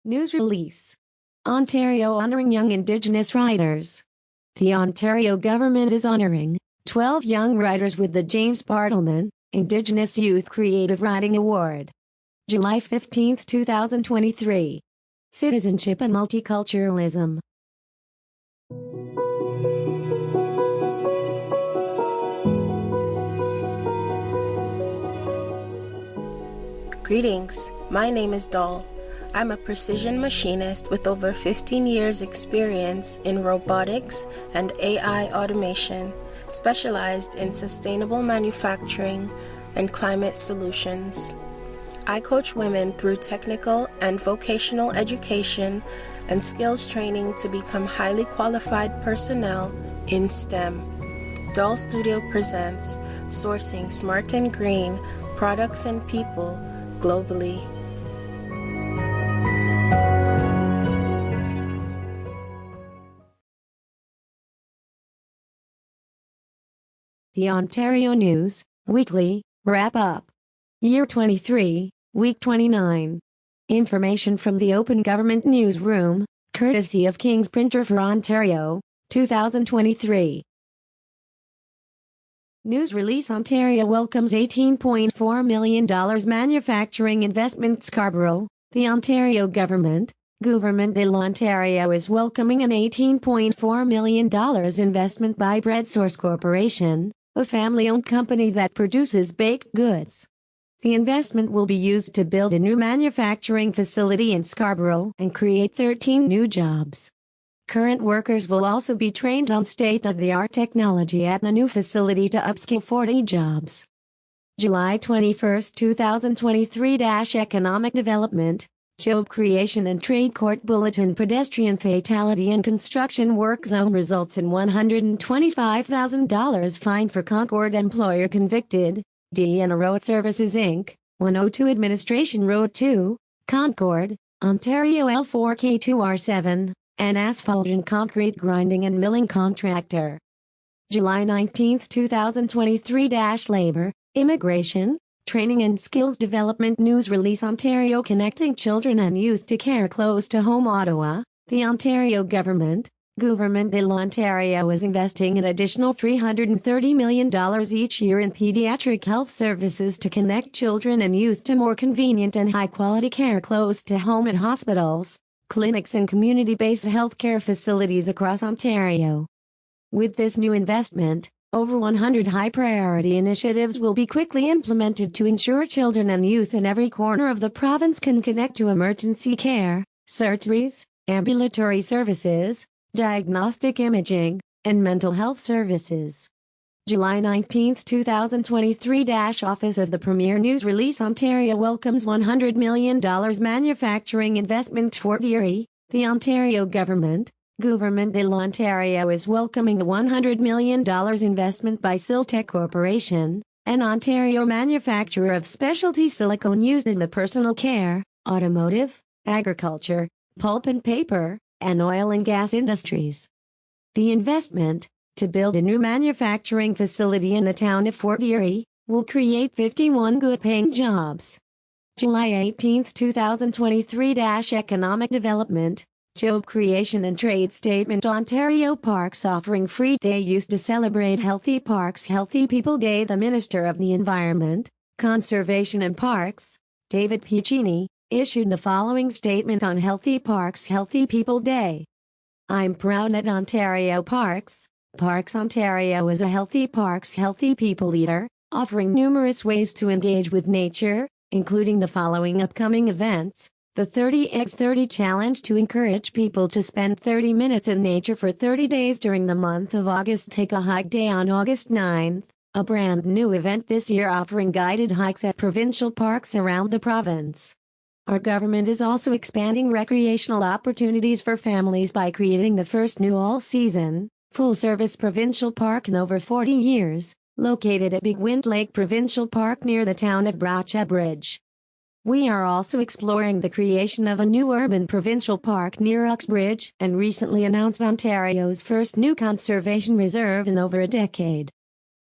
News release. Ontario honoring young Indigenous writers. The Ontario government is honoring 12 young writers with the James Bartleman Indigenous Youth Creative Writing Award. July 15, 2023. Citizenship and Multiculturalism. Greetings, my name is DOL. I'm a precision machinist with over 15 years experience in robotics and AI automation, specialized in sustainable manufacturing and climate solutions. I coach women through technical and vocational education and skills training to become highly qualified personnel in STEM. DOL.STUDIO presents Sourcing Smart and Green Products and People globally. The Ontario News Weekly Wrap-Up. Year 23, Week 29. Information from the Open Government Newsroom, courtesy of King's Printer for Ontario, 2023. News release: Ontario welcomes $18.4 million manufacturing investment. Scarborough. The Ontario Government de l'Ontario is welcoming an $18.4 million investment by BreadSource Corporation, a family-owned company that produces baked goods. The investment will be used to build a new manufacturing facility in Scarborough and create 13 new jobs. Current workers will also be trained on state-of-the-art technology at the new facility to upskill 40 jobs. July 21, 2023. Economic Development, Job Creation and Trade Court Bulletin. Pedestrian fatality in construction work zone results in $125,000 fine for Concord employer convicted. Deanna Road Services Inc., 102 Administration Road 2, Concord, Ontario. L4K2R7, an asphalt and concrete grinding and milling contractor. July 19, 2023. Labor, Immigration, Training and Skills Development News release. Ontario connecting children and youth to care close to home. Ottawa. The Ontario Government de l'Ontario is investing an additional $330 million each year in pediatric health services to connect children and youth to more convenient and high-quality care close to home at hospitals, clinics and community-based healthcare facilities across Ontario. With this new investment, over 100 high-priority initiatives will be quickly implemented to ensure children and youth in every corner of the province can connect to emergency care, surgeries, ambulatory services, diagnostic imaging, and mental health services. July 19, 2023. Office of the Premier News release. Ontario welcomes $100 million manufacturing investment. Fort Erie. The Ontario Government de l'Ontario is welcoming a $100 million investment by Siltech Corporation, an Ontario manufacturer of specialty silicone used in the personal care, automotive, agriculture, pulp and paper, and oil and gas industries. The investment, to build a new manufacturing facility in the town of Fort Erie, will create 51 good-paying jobs. July 18, 2023. Economic Development, Job Creation and Trade Statement. Ontario Parks offering free day use to celebrate Healthy Parks Healthy People Day. The Minister of the Environment, Conservation and Parks, David Piccini, issued the following statement on Healthy Parks Healthy People Day. I'm proud that Ontario Parks Ontario is a Healthy Parks Healthy People leader, offering numerous ways to engage with nature, including the following upcoming events: the 30x30 Challenge to encourage people to spend 30 minutes in nature for 30 days during the month of August. Take a Hike Day on August 9th, a brand new event this year offering guided hikes at provincial parks around the province. Our government is also expanding recreational opportunities for families by creating the first new all-season, full-service provincial park in over 40 years, located at Big Wind Lake Provincial Park near the town of Bridge. We are also exploring the creation of a new urban provincial park near Uxbridge and recently announced Ontario's first new conservation reserve in over a decade.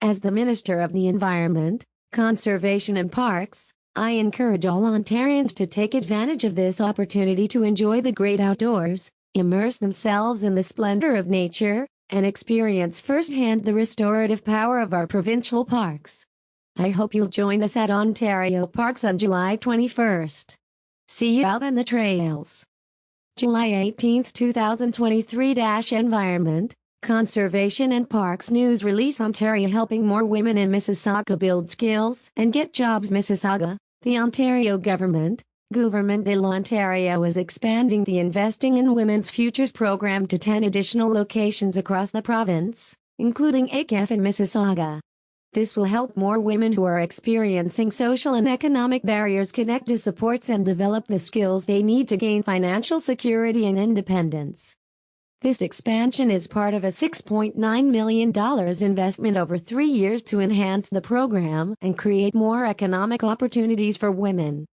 As the Minister of the Environment, Conservation and Parks, I encourage all Ontarians to take advantage of this opportunity to enjoy the great outdoors, immerse themselves in the splendor of nature, and experience firsthand the restorative power of our provincial parks. I hope you'll join us at Ontario Parks on July 21st. See you out on the trails. July 18, 2023 – Environment, Conservation and Parks News Release Ontario helping more women in Mississauga build skills and get jobs. Mississauga, the Ontario Government de l'Ontario is expanding the Investing in Women's Futures program to 10 additional locations across the province, including AKF in Mississauga. This will help more women who are experiencing social and economic barriers connect to supports and develop the skills they need to gain financial security and independence. This expansion is part of a $6.9 million investment over 3 years to enhance the program and create more economic opportunities for women.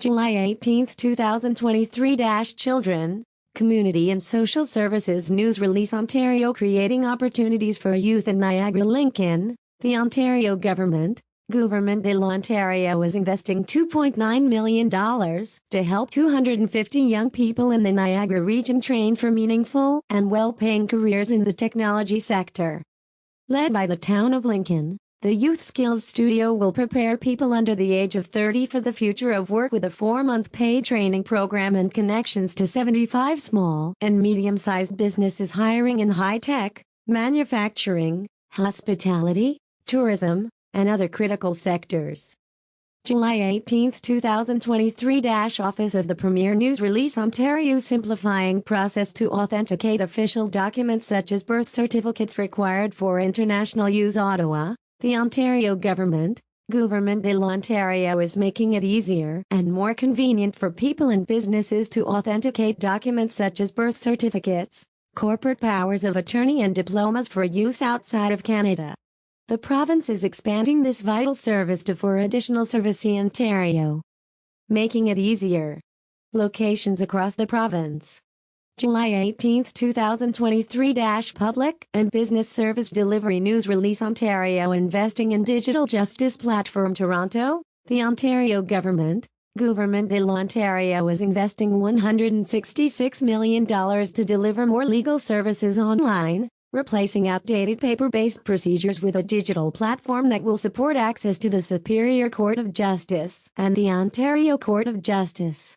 July 18, 2023 – Children, Community and Social Services News Release Ontario creating opportunities for youth in Niagara-Lincoln. The Ontario Government de l'Ontario is investing $2.9 million to help 250 young people in the Niagara region train for meaningful and well-paying careers in the technology sector. Led by the town of Lincoln, the Youth Skills Studio will prepare people under the age of 30 for the future of work with a 4-month paid training program and connections to 75 small and medium-sized businesses hiring in high-tech, manufacturing, hospitality, tourism, and other critical sectors. July 18, 2023 – Office of the Premier News Release Ontario simplifying process to authenticate official documents such as birth certificates required for international use. Ottawa, the Ontario Government de l'Ontario is making it easier and more convenient for people and businesses to authenticate documents such as birth certificates, corporate powers of attorney and diplomas for use outside of Canada. The province is expanding this vital service to 4 additional services in Ontario, making it easier. Locations across the province. July 18, 2023 – Public and Business Service Delivery News Release Ontario investing in digital justice platform. Toronto, the Ontario Government de l'Ontario is investing $166 million to deliver more legal services online, replacing outdated paper-based procedures with a digital platform that will support access to the Superior Court of Justice and the Ontario Court of Justice.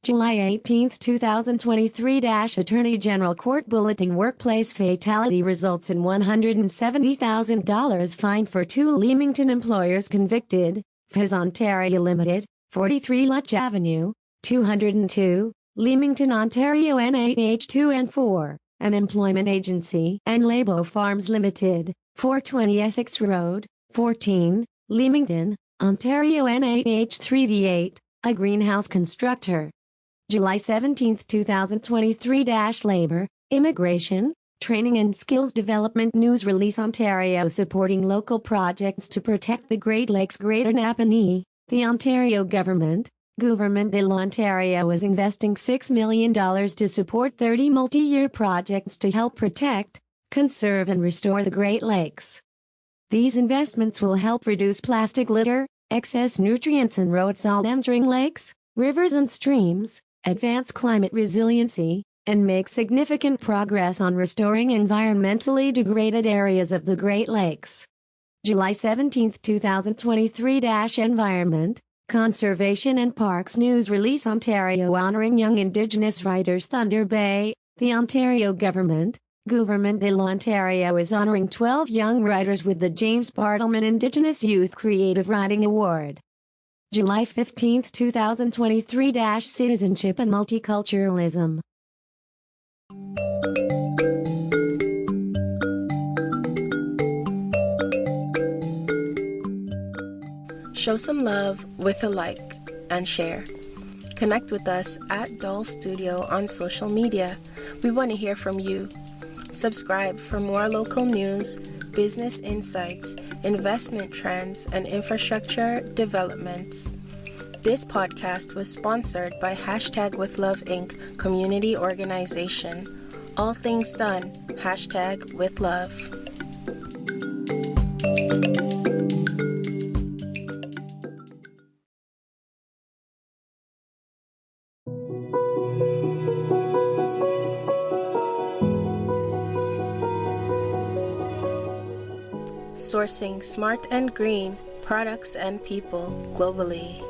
July 18, 2023 – Attorney General Court Bulletin Workplace Fatality results in $170,000 fine for 2 Leamington employers convicted. FIS Ontario Limited, 43 Lutch Avenue, 202, Leamington, Ontario NAH 2 and 4. An employment agency, and Labo Farms Limited, 420 Essex Road, 14, Leamington, Ontario NAH 3V8, a greenhouse constructor. July 17, 2023 – Labor, Immigration, Training and Skills Development News Release Ontario supporting local projects to protect the Great Lakes Greater Napanee. The Ontario Government de l'Ontario is investing $6 million to support 30 multi-year projects to help protect, conserve and restore the Great Lakes. These investments will help reduce plastic litter, excess nutrients and road salt entering lakes, rivers and streams, advance climate resiliency, and make significant progress on restoring environmentally degraded areas of the Great Lakes. July 17, 2023 – Environment, Conservation and Parks News Release Ontario honoring young Indigenous writers. Thunder Bay, the Ontario Government de l'Ontario is honoring 12 young writers with the James Bartleman Indigenous Youth Creative Writing Award. July 15, 2023 – Citizenship and Multiculturalism. Show some love with a like and share. Connect with us at DOL.STUDIO on social media. We want to hear from you. Subscribe for more local news, business insights, investment trends, and infrastructure developments. This podcast was sponsored by #WithLove Inc. community organization. All things done, #WithLove. sourcing smart and green products and people globally.